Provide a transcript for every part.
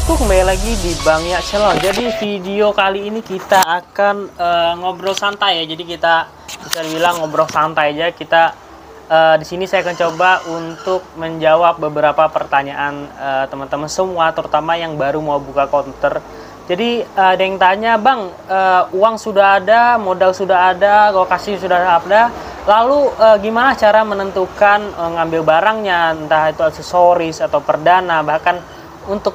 bosku, kembali lagi di Bang Ya Channel. Jadi video kali ini kita akan ngobrol santai ya. Jadi kita bisa dibilang ngobrol santai aja. Kita di sini saya akan coba untuk menjawab beberapa pertanyaan teman-teman semua, terutama yang baru mau buka counter. Jadi ada yang tanya, Bang, uang sudah ada, modal sudah ada, lokasi sudah ada, lalu gimana cara menentukan ngambil barangnya, entah itu aksesoris atau perdana, bahkan untuk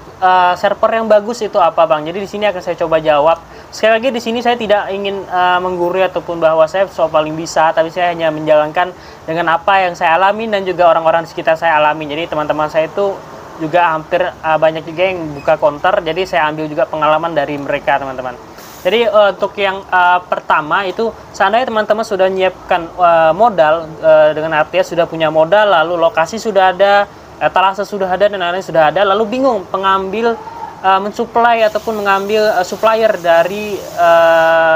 server yang bagus itu apa, Bang? Jadi di sini akan saya coba jawab. Sekali lagi di sini saya tidak ingin menggurui ataupun bahwa saya paling bisa, tapi saya hanya menjalankan dengan apa yang saya alami dan juga orang-orang di sekitar saya alami. Jadi teman-teman saya itu juga hampir banyak juga yang buka counter, jadi saya ambil juga pengalaman dari mereka, teman-teman. Jadi untuk yang pertama itu, seandainya teman-teman sudah menyiapkan modal, dengan artinya sudah punya modal, lalu lokasi sudah ada, etalase sudah ada, dan lain-lain sudah ada, lalu bingung pengambil mensuplai ataupun mengambil supplier dari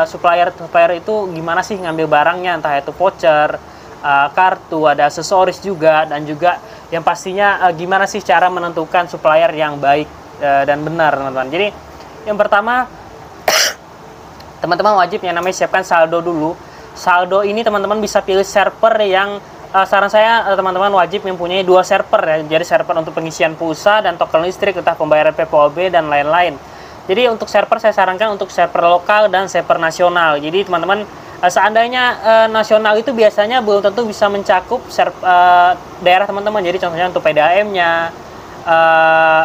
supplier itu gimana sih ngambil barangnya, entah itu voucher, kartu, ada aksesoris juga, dan juga yang pastinya gimana sih cara menentukan supplier yang baik dan benar, teman-teman. Jadi yang pertama, teman-teman wajib yang namanya siapkan saldo dulu. Saldo ini teman-teman bisa pilih server yang saran saya teman-teman wajib mempunyai 2 server ya. Jadi server untuk pengisian pulsa dan token listrik, entah pembayaran PPOB dan lain-lain. Jadi untuk server saya sarankan untuk server lokal dan server nasional. Jadi teman-teman seandainya nasional itu biasanya belum tentu bisa mencakup daerah teman-teman. Jadi contohnya untuk PDAM-nya,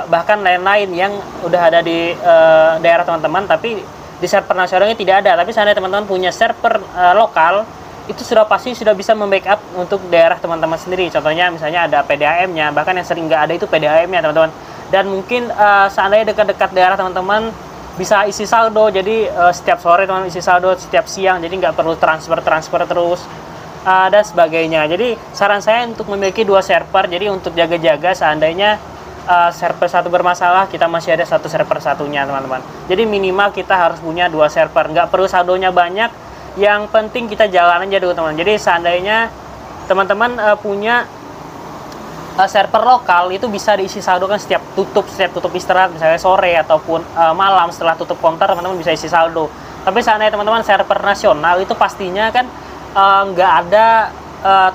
bahkan lain-lain yang udah ada di daerah teman-teman, tapi di server nasionalnya tidak ada. Tapi seandainya teman-teman punya server lokal, itu sudah pasti sudah bisa membackup untuk daerah teman-teman sendiri. Contohnya misalnya ada PDAM-nya, bahkan yang sering nggak ada itu PDAM-nya, teman-teman. Dan mungkin seandainya dekat-dekat daerah teman-teman bisa isi saldo, jadi setiap sore teman isi saldo, setiap siang, jadi nggak perlu transfer terus dan sebagainya. Jadi saran saya untuk memiliki 2 server, jadi untuk jaga-jaga seandainya server satu bermasalah, kita masih ada satu server satunya, teman-teman. Jadi minimal kita harus punya 2 server, nggak perlu saldonya banyak, yang penting kita jalan aja dulu, teman. Jadi seandainya teman-teman punya server lokal, itu bisa diisi saldo kan setiap tutup istirahat, misalnya sore ataupun malam setelah tutup counter, teman-teman bisa isi saldo. Tapi seandainya teman-teman server nasional, itu pastinya kan nggak ada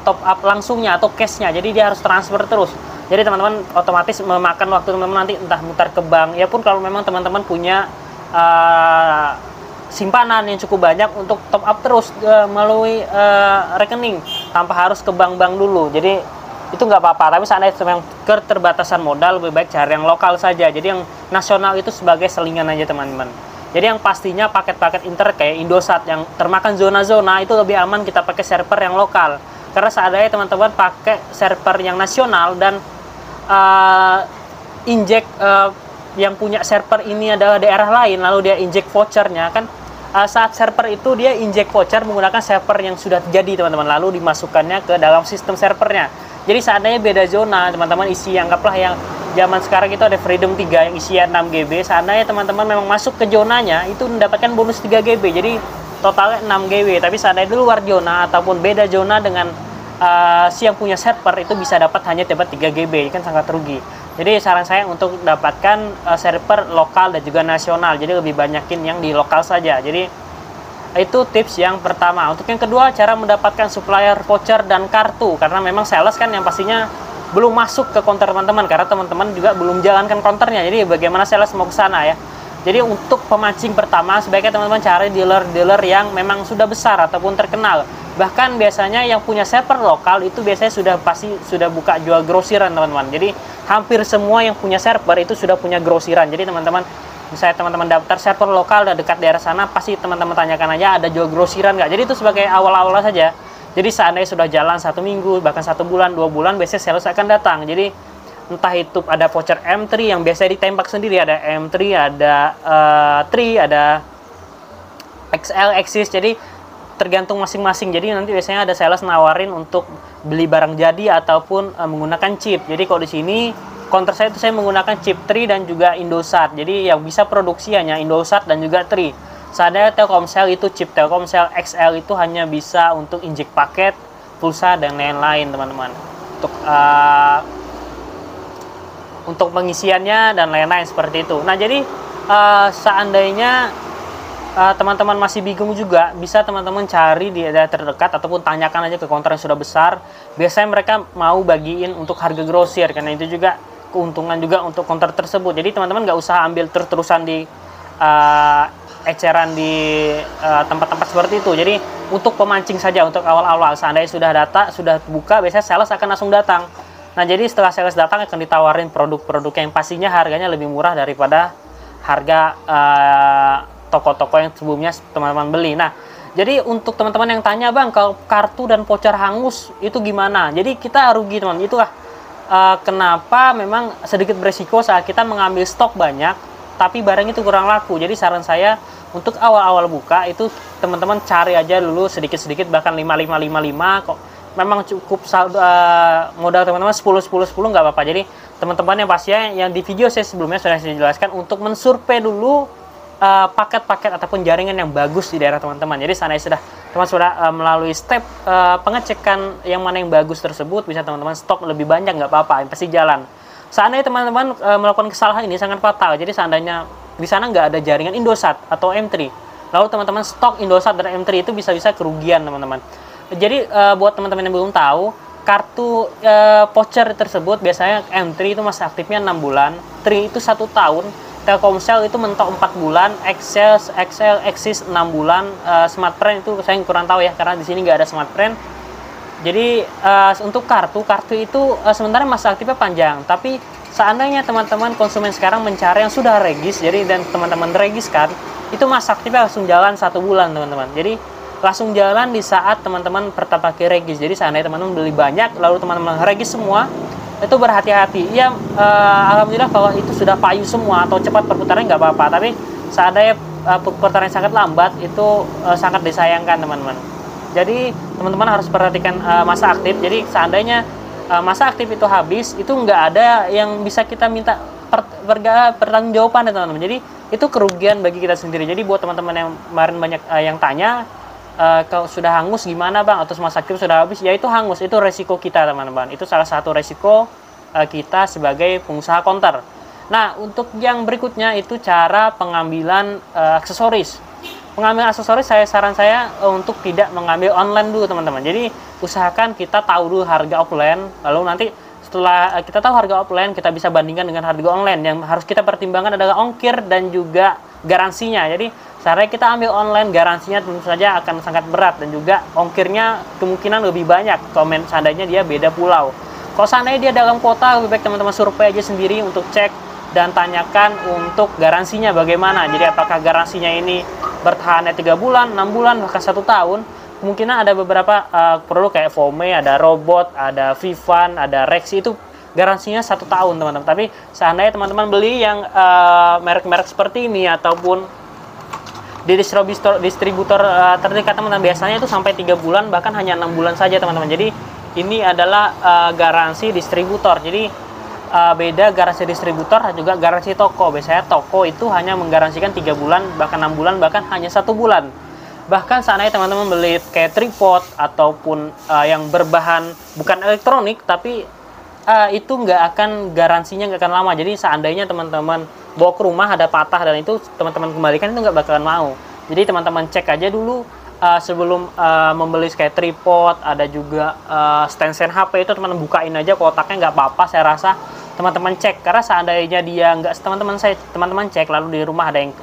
top up langsungnya atau cashnya, jadi dia harus transfer terus. Jadi teman-teman otomatis memakan waktu teman-teman nanti entah mutar ke bank, ya pun kalau memang teman-teman punya simpanan yang cukup banyak untuk top up terus melalui rekening tanpa harus ke bank-bank dulu. Jadi itu nggak apa-apa, tapi seandainya memang keterbatasan modal, lebih baik cari yang lokal saja. Jadi yang nasional itu sebagai selingan aja, teman-teman. Jadi yang pastinya paket-paket internet kayak Indosat yang termakan zona-zona itu lebih aman kita pakai server yang lokal. Karena seandainya teman-teman pakai server yang nasional dan injek yang punya server ini adalah daerah lain, lalu dia injek vouchernya kan, saat server itu dia injek voucher menggunakan server yang sudah jadi, teman-teman, lalu dimasukkannya ke dalam sistem servernya. Jadi seandainya beda zona, teman-teman isi, anggaplah yang zaman sekarang itu ada Freedom 3 yang isinya 6 GB, seandainya teman-teman memang masuk ke zonanya, itu mendapatkan bonus 3 GB, jadi totalnya 6 GB. Tapi seandainya di luar zona ataupun beda zona dengan si yang punya server, itu bisa dapat hanya 3 GB, kan sangat rugi. Jadi saran saya untuk dapatkan server lokal dan juga nasional, jadi lebih banyakin yang di lokal saja. Jadi itu tips yang pertama. Untuk yang kedua, cara mendapatkan supplier voucher dan kartu, karena memang sales kan yang pastinya belum masuk ke counter teman-teman, karena teman-teman juga belum jalankan counternya. Jadi bagaimana sales mau ke sana ya. Jadi untuk pemancing pertama, sebaiknya teman-teman cari dealer-dealer yang memang sudah besar ataupun terkenal. Bahkan biasanya yang punya server lokal itu biasanya pasti sudah buka jual grosiran, teman-teman. Jadi hampir semua yang punya server itu sudah punya grosiran. Jadi teman-teman, misalnya teman-teman daftar server lokal dan dekat daerah sana, pasti teman-teman tanyakan aja ada jual grosiran nggak. Jadi itu sebagai awal-awal saja. Jadi seandainya sudah jalan 1 minggu, bahkan 1 bulan, 2 bulan, biasanya sales akan datang. Jadi entah itu ada voucher M3 yang biasa ditembak sendiri, ada M3, ada 3, ada XL, Axis. Jadi tergantung masing-masing. Jadi nanti biasanya ada sales nawarin untuk beli barang jadi ataupun menggunakan chip. Jadi kalau di sini counter saya itu saya menggunakan chip 3 dan juga Indosat. Jadi yang bisa produksi hanya Indosat dan juga 3. Seandainya Telkomsel itu chip Telkomsel XL itu hanya bisa untuk injek paket, pulsa dan lain-lain, teman-teman. Untuk untuk pengisiannya dan lain-lain seperti itu. Nah, jadi seandainya teman-teman masih bingung juga, bisa teman-teman cari di daerah terdekat ataupun tanyakan aja ke counter yang sudah besar. Biasanya mereka mau bagiin untuk harga grosir, karena itu juga keuntungan juga untuk counter tersebut. Jadi teman-teman nggak usah ambil terus-terusan di eceran di tempat-tempat seperti itu. Jadi untuk pemancing saja, untuk awal-awal, seandainya sudah data, sudah buka, biasanya sales akan langsung datang. Nah, jadi setelah sales datang akan ditawarin produk-produk yang pastinya harganya lebih murah daripada harga toko-toko yang sebelumnya teman-teman beli. Nah, jadi untuk teman-teman yang tanya, Bang, kalau kartu dan voucher hangus itu gimana? Jadi kita rugi, teman. Itulah kenapa memang sedikit beresiko saat kita mengambil stok banyak, tapi barang itu kurang laku. Jadi saran saya untuk awal-awal buka itu teman-teman cari aja dulu sedikit-sedikit, bahkan 5 kok. Memang cukup modal teman-teman 10 nggak apa-apa. Jadi teman-teman yang pastinya yang di video saya sebelumnya sudah saya jelaskan untuk mensurvei dulu paket-paket ataupun jaringan yang bagus di daerah teman-teman. Jadi seandainya teman sudah melalui step pengecekan yang mana yang bagus tersebut, bisa teman-teman stok lebih banyak, nggak apa-apa, yang pasti jalan. Seandainya teman-teman melakukan kesalahan ini sangat fatal. Jadi seandainya di sana nggak ada jaringan Indosat atau M3, lalu teman-teman stok Indosat dan M3 itu bisa-bisa kerugian, teman-teman. Jadi buat teman-teman yang belum tahu, kartu voucher tersebut biasanya M3 itu masa aktifnya 6 bulan, Tri itu 1 tahun, Telkomsel itu mentok 4 bulan, XL, Axis 6 bulan, Smartfren itu saya kurang tahu ya, karena di sini nggak ada Smartfren. Jadi untuk kartu itu sementara masa aktifnya panjang, tapi seandainya teman-teman konsumen sekarang mencari yang sudah regis, jadi dan teman-teman regiskan, itu masa aktifnya langsung jalan 1 bulan, teman-teman. Jadi langsung jalan di saat teman-teman pertama pakai regis. Jadi seandainya teman-teman beli banyak, lalu teman-teman regis semua, itu berhati-hati. Ya, alhamdulillah kalau itu sudah payu semua atau cepat perputarannya nggak apa-apa. Tapi seandainya perputaran sangat lambat, itu sangat disayangkan, teman-teman. Jadi teman-teman harus perhatikan masa aktif. Jadi seandainya masa aktif itu habis, itu nggak ada yang bisa kita minta pertanggungjawaban ya, teman-teman. Jadi itu kerugian bagi kita sendiri. Jadi buat teman-teman yang kemarin banyak yang tanya, kalau sudah hangus gimana, Bang, atau masa aktif sudah habis, ya itu hangus, itu resiko kita, teman-teman. Itu salah satu resiko kita sebagai pengusaha counter. Nah, untuk yang berikutnya itu cara pengambilan aksesoris. Pengambilan aksesoris, saran saya untuk tidak mengambil online dulu, teman-teman. Jadi usahakan kita tahu dulu harga offline, lalu nanti setelah kita tahu harga offline, kita bisa bandingkan dengan harga online. Yang harus kita pertimbangkan adalah ongkir dan juga garansinya. Jadi caranya kita ambil online, garansinya tentu saja akan sangat berat, dan juga ongkirnya kemungkinan lebih banyak komen seandainya dia beda pulau. Kalau seandainya dia dalam kota, lebih baik teman-teman survei aja sendiri untuk cek dan tanyakan untuk garansinya bagaimana. Jadi apakah garansinya ini bertahannya 3 bulan, 6 bulan, bahkan 1 tahun. Kemungkinan ada beberapa produk kayak Vome, ada Robot, ada Vivan, ada Rexi, itu garansinya 1 tahun, teman-teman. Tapi seandainya teman-teman beli yang merek-merek seperti ini ataupun di distributor terdekat, teman-teman, biasanya itu sampai 3 bulan, bahkan hanya 6 bulan saja, teman-teman. Jadi ini adalah garansi distributor. Jadi beda garansi distributor dan juga garansi toko. Biasanya toko itu hanya menggaransikan 3 bulan, bahkan 6 bulan, bahkan hanya 1 bulan. Bahkan seandainya teman-teman beli kayak tripod ataupun yang berbahan bukan elektronik, tapi itu nggak akan, garansinya nggak akan lama. Jadi seandainya teman-teman bawa ke rumah ada patah dan itu teman-teman kembalikan, itu nggak bakalan mau. Jadi teman-teman cek aja dulu sebelum membeli kayak tripod, ada juga stand HP, itu teman-teman bukain aja kotaknya, nggak apa-apa, saya rasa teman-teman cek. Karena seandainya dia nggak, teman-teman cek lalu di rumah ada yang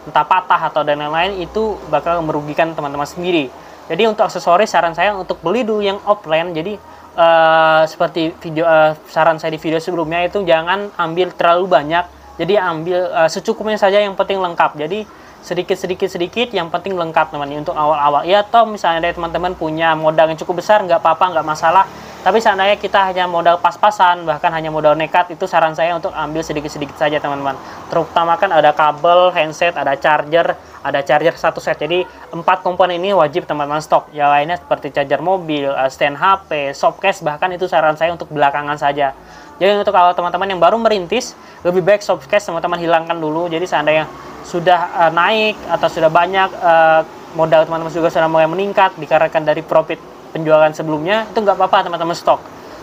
entah patah atau dan lain-lain, itu bakal merugikan teman-teman sendiri. Jadi untuk aksesoris, saran saya untuk beli dulu yang offline. Jadi seperti video saran saya di video sebelumnya, itu jangan ambil terlalu banyak. Jadi ambil secukupnya saja, yang penting lengkap. Jadi sedikit yang penting lengkap, teman-teman, untuk awal-awal. Ya, toh misalnya dari teman-teman punya modal yang cukup besar, nggak apa-apa, nggak masalah. Tapi seandainya kita hanya modal pas-pasan, bahkan hanya modal nekat, itu saran saya untuk ambil sedikit-sedikit saja, teman-teman. Terutama kan ada kabel, handset, ada charger 1 set. Jadi 4 komponen ini wajib teman-teman stok. Yang lainnya seperti charger mobil, stand HP, softcase, bahkan itu saran saya untuk belakangan saja. Jadi untuk kalau teman-teman yang baru merintis, lebih baik softcase teman-teman hilangkan dulu. Jadi seandainya sudah naik atau sudah banyak modal teman-teman juga sudah mulai meningkat dikarenakan dari profit penjualan sebelumnya, itu nggak apa-apa teman-teman stok.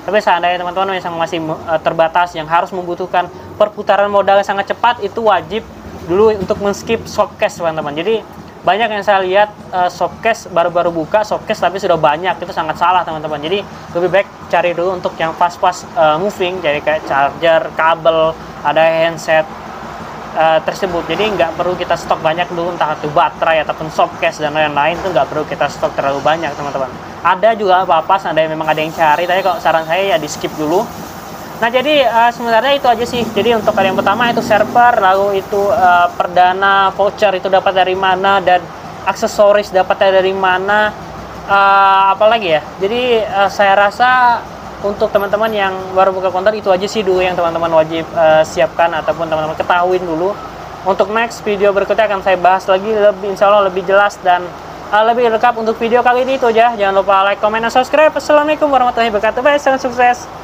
Tapi seandainya teman-teman yang masih terbatas, yang harus membutuhkan perputaran modal yang sangat cepat, itu wajib dulu untuk men-skip shopcase teman-teman. Jadi banyak yang saya lihat shopcase baru-baru buka shopcase tapi sudah banyak, itu sangat salah teman-teman. Jadi lebih baik cari dulu untuk yang fast moving, jadi kayak charger, kabel, ada handset tersebut. Jadi nggak perlu kita stok banyak dulu, entah itu baterai ataupun shopcase dan lain-lain, itu nggak perlu kita stok terlalu banyak teman-teman. Ada juga apa-apa seandainya memang ada yang cari, tapi kalau saran saya ya di skip dulu. Nah jadi sebenarnya itu aja sih. Jadi untuk kali yang pertama itu server, lalu itu perdana voucher itu dapat dari mana, dan aksesoris dapatnya dari mana, apalagi ya. Jadi saya rasa untuk teman-teman yang baru buka konten itu aja sih dulu yang teman-teman wajib siapkan ataupun teman-teman ketahuin dulu. Untuk next video berikutnya akan saya bahas lagi lebih, insya Allah lebih jelas dan lebih lengkap. Untuk video kali ini itu aja. Jangan lupa like, comment, dan subscribe. Assalamualaikum warahmatullahi wabarakatuh. Bye, salam sukses.